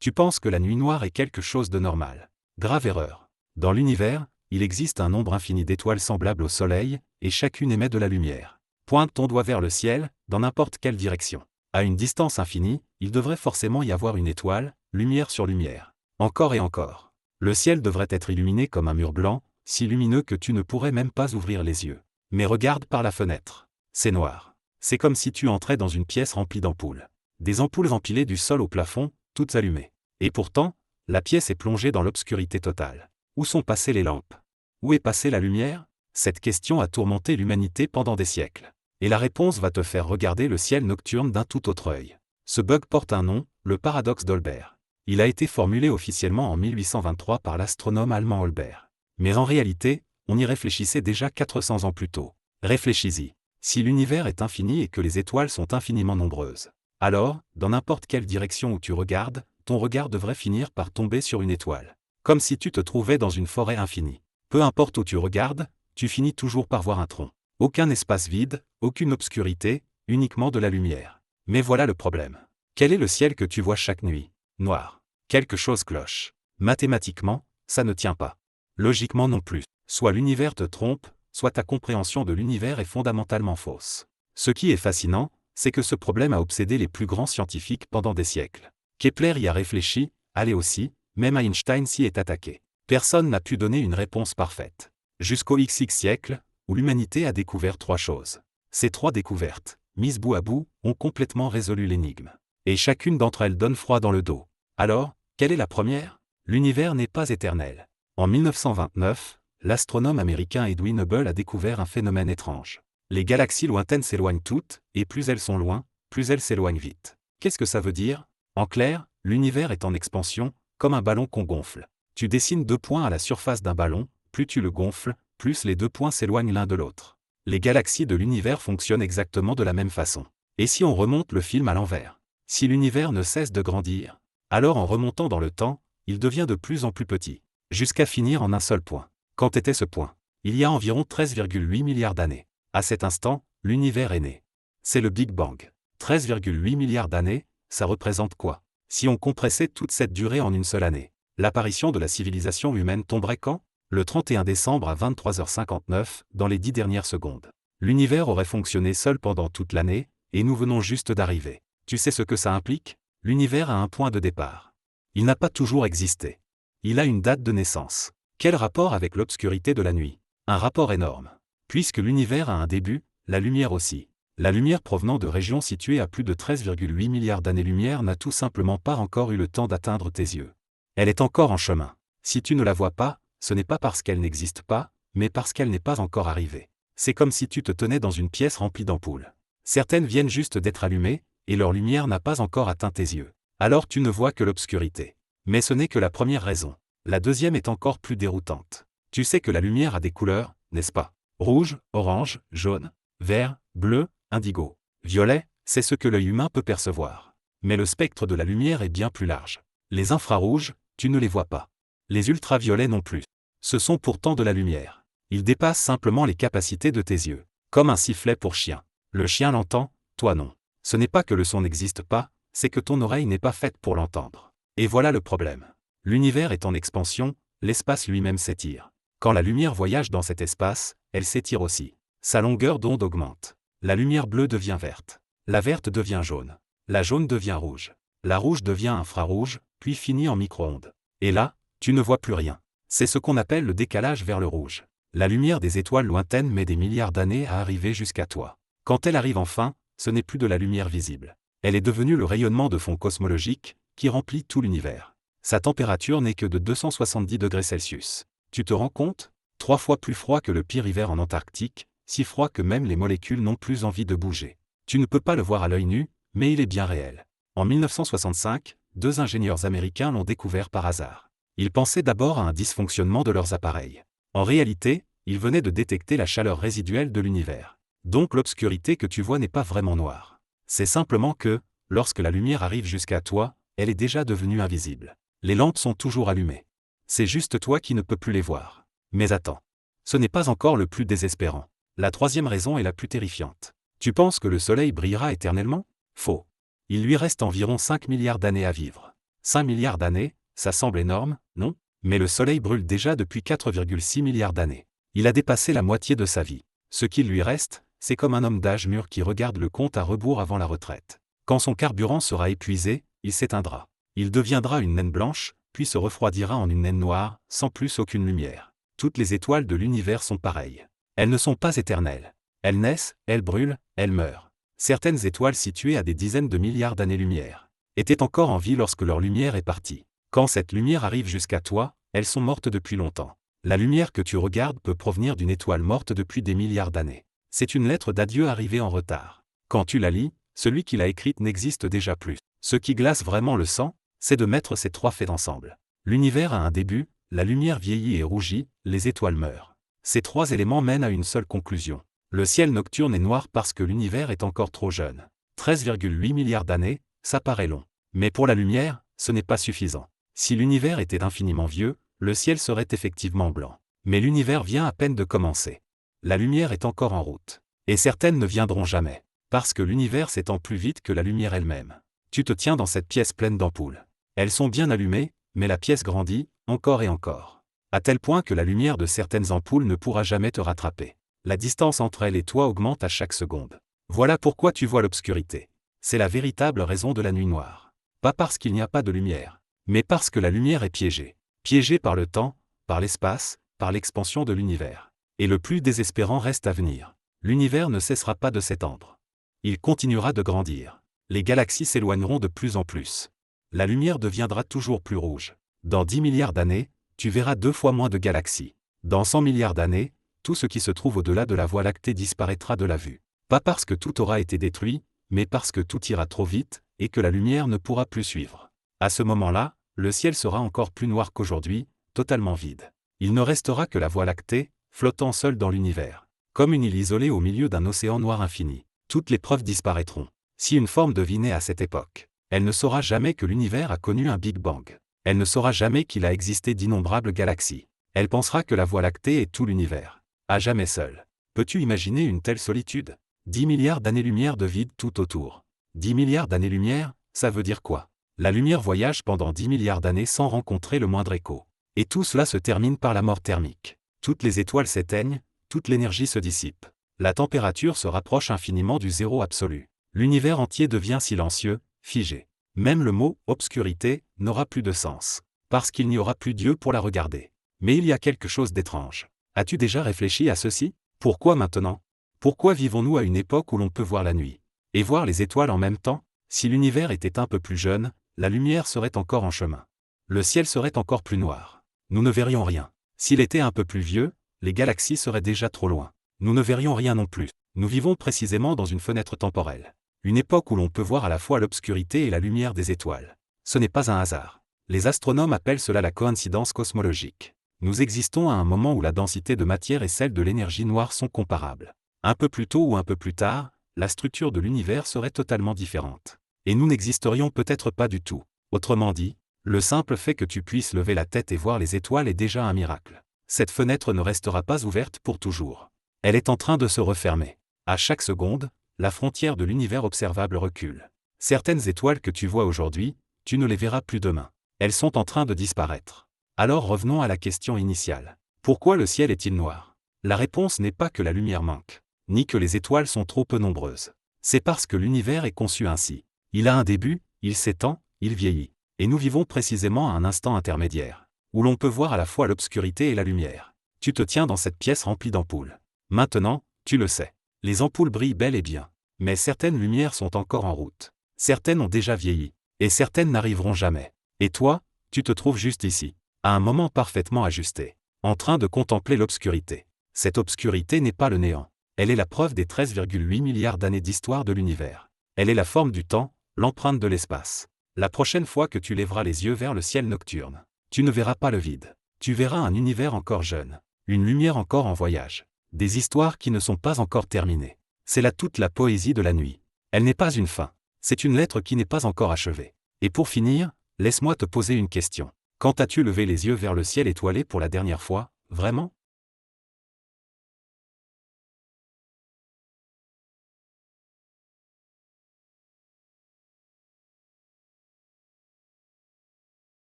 Tu penses que la nuit noire est quelque chose de normal. Grave erreur. Dans l'univers, il existe un nombre infini d'étoiles semblables au Soleil, et chacune émet de la lumière. Pointe ton doigt vers le ciel, dans n'importe quelle direction. À une distance infinie, il devrait forcément y avoir une étoile, lumière sur lumière. Encore et encore. Le ciel devrait être illuminé comme un mur blanc, si lumineux que tu ne pourrais même pas ouvrir les yeux. Mais regarde par la fenêtre. C'est noir. C'est comme si tu entrais dans une pièce remplie d'ampoules. Des ampoules empilées du sol au plafond, toutes allumées. Et pourtant, la pièce est plongée dans l'obscurité totale. Où sont passées les lampes? Où est passée la lumière? Cette question a tourmenté l'humanité pendant des siècles. Et la réponse va te faire regarder le ciel nocturne d'un tout autre œil. Ce bug porte un nom, le paradoxe d'Holbert. Il a été formulé officiellement en 1823 par l'astronome allemand Holbert. Mais en réalité, on y réfléchissait déjà 400 ans plus tôt. Réfléchis-y. Si l'univers est infini et que les étoiles sont infiniment nombreuses, alors, dans n'importe quelle direction où tu regardes, ton regard devrait finir par tomber sur une étoile. Comme si tu te trouvais dans une forêt infinie. Peu importe où tu regardes, tu finis toujours par voir un tronc. Aucun espace vide, aucune obscurité, uniquement de la lumière. Mais voilà le problème. Quel est le ciel que tu vois chaque nuit? Noir. Quelque chose cloche. Mathématiquement, ça ne tient pas. Logiquement non plus. Soit l'univers te trompe, soit ta compréhension de l'univers est fondamentalement fausse. Ce qui est fascinant, c'est que ce problème a obsédé les plus grands scientifiques pendant des siècles. Kepler y a réfléchi, Halley aussi, même Einstein s'y est attaqué. Personne n'a pu donner une réponse parfaite. Jusqu'au XX siècle, où l'humanité a découvert 3 choses. Ces 3 découvertes, mises bout à bout, ont complètement résolu l'énigme. Et chacune d'entre elles donne froid dans le dos. Alors, quelle est la première? L'univers n'est pas éternel. En 1929, l'astronome américain Edwin Hubble a découvert un phénomène étrange. Les galaxies lointaines s'éloignent toutes, et plus elles sont loin, plus elles s'éloignent vite. Qu'est-ce que ça veut dire? En clair, l'univers est en expansion, comme un ballon qu'on gonfle. Tu dessines 2 points à la surface d'un ballon, plus tu le gonfles, plus les 2 points s'éloignent l'un de l'autre. Les galaxies de l'univers fonctionnent exactement de la même façon. Et si on remonte le film à l'envers? Si l'univers ne cesse de grandir, alors en remontant dans le temps, il devient de plus en plus petit, jusqu'à finir en un seul point. Quand était ce point? Il y a environ 13,8 milliards d'années. À cet instant, l'univers est né. C'est le Big Bang. 13,8 milliards d'années, ça représente quoi? Si on compressait toute cette durée en une seule année, l'apparition de la civilisation humaine tomberait quand? Le 31 décembre à 23h59, dans les 10 dernières secondes. L'univers aurait fonctionné seul pendant toute l'année, et nous venons juste d'arriver. Tu sais ce que ça implique? L'univers a un point de départ. Il n'a pas toujours existé. Il a une date de naissance. Quel rapport avec l'obscurité de la nuit? Un rapport énorme. Puisque l'univers a un début, la lumière aussi. La lumière provenant de régions situées à plus de 13,8 milliards d'années-lumière n'a tout simplement pas encore eu le temps d'atteindre tes yeux. Elle est encore en chemin. Si tu ne la vois pas, ce n'est pas parce qu'elle n'existe pas, mais parce qu'elle n'est pas encore arrivée. C'est comme si tu te tenais dans une pièce remplie d'ampoules. Certaines viennent juste d'être allumées, et leur lumière n'a pas encore atteint tes yeux. Alors tu ne vois que l'obscurité. Mais ce n'est que la première raison. La deuxième est encore plus déroutante. Tu sais que la lumière a des couleurs, n'est-ce pas? Rouge, orange, jaune, vert, bleu, indigo, violet, c'est ce que l'œil humain peut percevoir. Mais le spectre de la lumière est bien plus large. Les infrarouges, tu ne les vois pas. Les ultraviolets non plus. Ce sont pourtant de la lumière. Ils dépassent simplement les capacités de tes yeux. Comme un sifflet pour chien. Le chien l'entend, toi non. Ce n'est pas que le son n'existe pas, c'est que ton oreille n'est pas faite pour l'entendre. Et voilà le problème. L'univers est en expansion, l'espace lui-même s'étire. Quand la lumière voyage dans cet espace, elle s'étire aussi. Sa longueur d'onde augmente. La lumière bleue devient verte. La verte devient jaune. La jaune devient rouge. La rouge devient infrarouge, puis finit en micro-ondes. Et là, tu ne vois plus rien. C'est ce qu'on appelle le décalage vers le rouge. La lumière des étoiles lointaines met des milliards d'années à arriver jusqu'à toi. Quand elle arrive enfin, ce n'est plus de la lumière visible. Elle est devenue le rayonnement de fond cosmologique, qui remplit tout l'univers. Sa température n'est que de 270 degrés Celsius. Tu te rends compte? 3 fois plus froid que le pire hiver en Antarctique, si froid que même les molécules n'ont plus envie de bouger. Tu ne peux pas le voir à l'œil nu, mais il est bien réel. En 1965, 2 ingénieurs américains l'ont découvert par hasard. Ils pensaient d'abord à un dysfonctionnement de leurs appareils. En réalité, ils venaient de détecter la chaleur résiduelle de l'univers. Donc l'obscurité que tu vois n'est pas vraiment noire. C'est simplement que, lorsque la lumière arrive jusqu'à toi, elle est déjà devenue invisible. Les lampes sont toujours allumées. C'est juste toi qui ne peux plus les voir. Mais attends. Ce n'est pas encore le plus désespérant. La 3e raison est la plus terrifiante. Tu penses que le soleil brillera éternellement? Faux. Il lui reste environ 5 milliards d'années à vivre. 5 milliards d'années, ça semble énorme, non? Mais le Soleil brûle déjà depuis 4,6 milliards d'années. Il a dépassé la moitié de sa vie. Ce qu'il lui reste, c'est comme un homme d'âge mûr qui regarde le compte à rebours avant la retraite. Quand son carburant sera épuisé, il s'éteindra. Il deviendra une naine blanche, puis se refroidira en une naine noire, sans plus aucune lumière. Toutes les étoiles de l'univers sont pareilles. Elles ne sont pas éternelles. Elles naissent, elles brûlent, elles meurent. Certaines étoiles situées à des dizaines de milliards d'années-lumière étaient encore en vie lorsque leur lumière est partie. Quand cette lumière arrive jusqu'à toi, elles sont mortes depuis longtemps. La lumière que tu regardes peut provenir d'une étoile morte depuis des milliards d'années. C'est une lettre d'adieu arrivée en retard. Quand tu la lis, celui qui l'a écrite n'existe déjà plus. Ce qui glace vraiment le sang, c'est de mettre ces trois faits ensemble. L'univers a un début, la lumière vieillit et rougit, les étoiles meurent. Ces trois éléments mènent à une seule conclusion. Le ciel nocturne est noir parce que l'univers est encore trop jeune. 13,8 milliards d'années, ça paraît long. Mais pour la lumière, ce n'est pas suffisant. Si l'univers était infiniment vieux, le ciel serait effectivement blanc. Mais l'univers vient à peine de commencer. La lumière est encore en route. Et certaines ne viendront jamais. Parce que l'univers s'étend plus vite que la lumière elle-même. Tu te tiens dans cette pièce pleine d'ampoules. Elles sont bien allumées, mais la pièce grandit, encore et encore. À tel point que la lumière de certaines ampoules ne pourra jamais te rattraper. La distance entre elles et toi augmente à chaque seconde. Voilà pourquoi tu vois l'obscurité. C'est la véritable raison de la nuit noire. Pas parce qu'il n'y a pas de lumière, mais parce que la lumière est piégée. Piégée par le temps, par l'espace, par l'expansion de l'univers. Et le plus désespérant reste à venir. L'univers ne cessera pas de s'étendre. Il continuera de grandir. Les galaxies s'éloigneront de plus en plus. La lumière deviendra toujours plus rouge. Dans 10 milliards d'années, tu verras 2 fois moins de galaxies. Dans 100 milliards d'années, tout ce qui se trouve au-delà de la Voie lactée disparaîtra de la vue. Pas parce que tout aura été détruit, mais parce que tout ira trop vite, et que la lumière ne pourra plus suivre. À ce moment-là, le ciel sera encore plus noir qu'aujourd'hui, totalement vide. Il ne restera que la Voie lactée, flottant seule dans l'univers. Comme une île isolée au milieu d'un océan noir infini. Toutes les preuves disparaîtront. Si une forme de vie naît à cette époque, elle ne saura jamais que l'univers a connu un Big Bang. Elle ne saura jamais qu'il a existé d'innombrables galaxies. Elle pensera que la Voie lactée est tout l'univers. À jamais seule. Peux-tu imaginer une telle solitude? 10 milliards d'années-lumière de vide tout autour. 10 milliards d'années-lumière, ça veut dire quoi? La lumière voyage pendant 10 milliards d'années sans rencontrer le moindre écho. Et tout cela se termine par la mort thermique. Toutes les étoiles s'éteignent, toute l'énergie se dissipe. La température se rapproche infiniment du zéro absolu. L'univers entier devient silencieux, figé. Même le mot « obscurité » n'aura plus de sens. Parce qu'il n'y aura plus Dieu pour la regarder. Mais il y a quelque chose d'étrange. As-tu déjà réfléchi à ceci? Pourquoi maintenant? Pourquoi vivons-nous à une époque où l'on peut voir la nuit et voir les étoiles en même temps? Si l'univers était un peu plus jeune, la lumière serait encore en chemin. Le ciel serait encore plus noir. Nous ne verrions rien. S'il était un peu plus vieux, les galaxies seraient déjà trop loin. Nous ne verrions rien non plus. Nous vivons précisément dans une fenêtre temporelle. Une époque où l'on peut voir à la fois l'obscurité et la lumière des étoiles. Ce n'est pas un hasard. Les astronomes appellent cela la coïncidence cosmologique. Nous existons à un moment où la densité de matière et celle de l'énergie noire sont comparables. Un peu plus tôt ou un peu plus tard, la structure de l'univers serait totalement différente. Et nous n'existerions peut-être pas du tout. Autrement dit, le simple fait que tu puisses lever la tête et voir les étoiles est déjà un miracle. Cette fenêtre ne restera pas ouverte pour toujours. Elle est en train de se refermer. À chaque seconde, la frontière de l'univers observable recule. Certaines étoiles que tu vois aujourd'hui, tu ne les verras plus demain. Elles sont en train de disparaître. Alors revenons à la question initiale. Pourquoi le ciel est-il noir? La réponse n'est pas que la lumière manque, ni que les étoiles sont trop peu nombreuses. C'est parce que l'univers est conçu ainsi. Il a un début, il s'étend, il vieillit. Et nous vivons précisément à un instant intermédiaire, où l'on peut voir à la fois l'obscurité et la lumière. Tu te tiens dans cette pièce remplie d'ampoules. Maintenant, tu le sais. Les ampoules brillent bel et bien. Mais certaines lumières sont encore en route. Certaines ont déjà vieilli. Et certaines n'arriveront jamais. Et toi, tu te trouves juste ici, à un moment parfaitement ajusté, en train de contempler l'obscurité. Cette obscurité n'est pas le néant. Elle est la preuve des 13,8 milliards d'années d'histoire de l'univers. Elle est la forme du temps, l'empreinte de l'espace. La prochaine fois que tu lèveras les yeux vers le ciel nocturne, tu ne verras pas le vide. Tu verras un univers encore jeune, une lumière encore en voyage. Des histoires qui ne sont pas encore terminées. C'est là toute la poésie de la nuit. Elle n'est pas une fin. C'est une lettre qui n'est pas encore achevée. Et pour finir, laisse-moi te poser une question. Quand as-tu levé les yeux vers le ciel étoilé pour la dernière fois, vraiment?